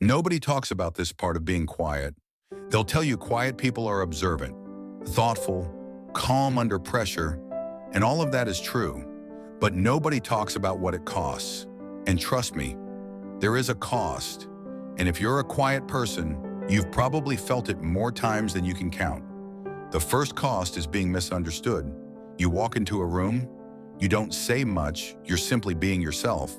Nobody talks about this part of being quiet. They'll tell you quiet people are observant, thoughtful, calm under pressure, and all of that is true. But nobody talks about what it costs. And trust me, there is a cost. And if you're a quiet person, you've probably felt it more times than you can count. The first cost is being misunderstood. You walk into a room, you don't say much, you're simply being yourself.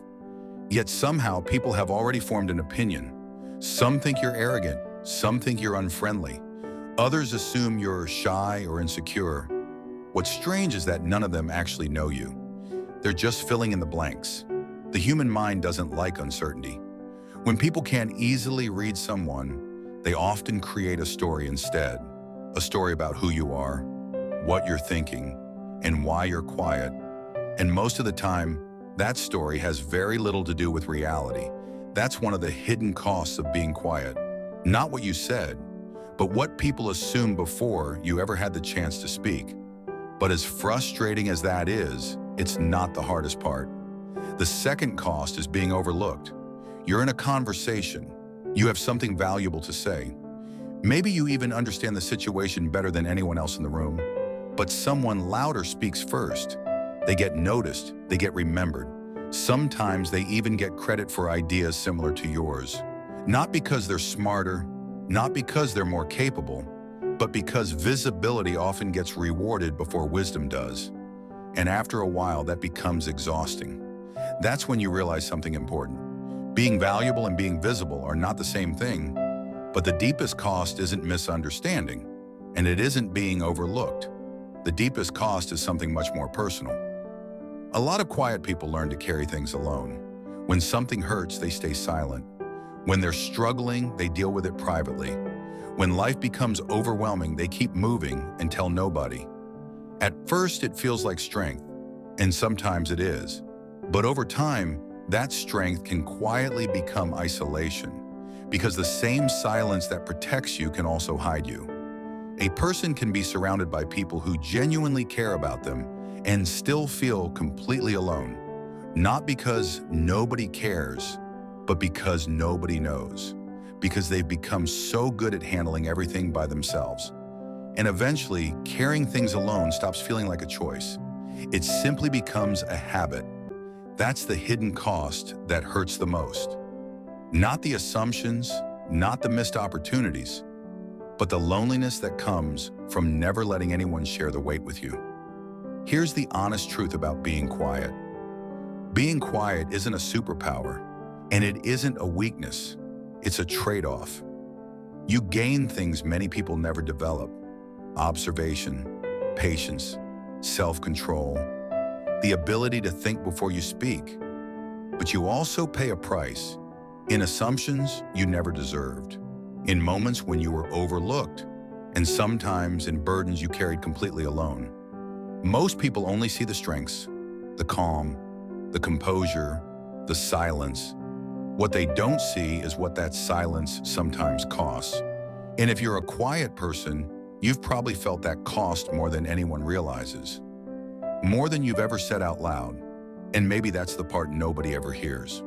Yet somehow people have already formed an opinion. Some think you're arrogant, some think you're unfriendly. Others assume you're shy or insecure. What's strange is that none of them actually know you. They're just filling in the blanks. The human mind doesn't like uncertainty. When people can't easily read someone, they often create a story instead. A story about who you are, what you're thinking, and why you're quiet. And most of the time, that story has very little to do with reality. That's one of the hidden costs of being quiet. Not what you said, but what people assumed before you ever had the chance to speak. But as frustrating as that is, it's not the hardest part. The second cost is being overlooked. You're in a conversation. You have something valuable to say. Maybe you even understand the situation better than anyone else in the room, but someone louder speaks first. They get noticed, they get remembered. Sometimes they even get credit for ideas similar to yours. Not because they're smarter, not because they're more capable, but because visibility often gets rewarded before wisdom does. And after a while, that becomes exhausting. That's when you realize something important. Being valuable and being visible are not the same thing, but the deepest cost isn't misunderstanding, and it isn't being overlooked. The deepest cost is something much more personal. A lot of quiet people learn to carry things alone. When something hurts, they stay silent. When they're struggling, they deal with it privately. When life becomes overwhelming, they keep moving and tell nobody. At first, it feels like strength, and sometimes it is. But over time, that strength can quietly become isolation, because the same silence that protects you can also hide you. A person can be surrounded by people who genuinely care about them and still feel completely alone, not because nobody cares, but because nobody knows, because they've become so good at handling everything by themselves. And eventually, carrying things alone stops feeling like a choice. It simply becomes a habit. That's the hidden cost that hurts the most. Not the assumptions, not the missed opportunities, but the loneliness that comes from never letting anyone share the weight with you. Here's the honest truth about being quiet. Being quiet isn't a superpower, and it isn't a weakness. It's a trade-off. You gain things many people never develop: observation, patience, self-control, the ability to think before you speak. But you also pay a price in assumptions you never deserved, in moments when you were overlooked, and sometimes in burdens you carried completely alone. Most people only see the strengths, the calm, the composure, the silence. What they don't see is what that silence sometimes costs. And if you're a quiet person, you've probably felt that cost more than anyone realizes. More than you've ever said out loud. And maybe that's the part nobody ever hears.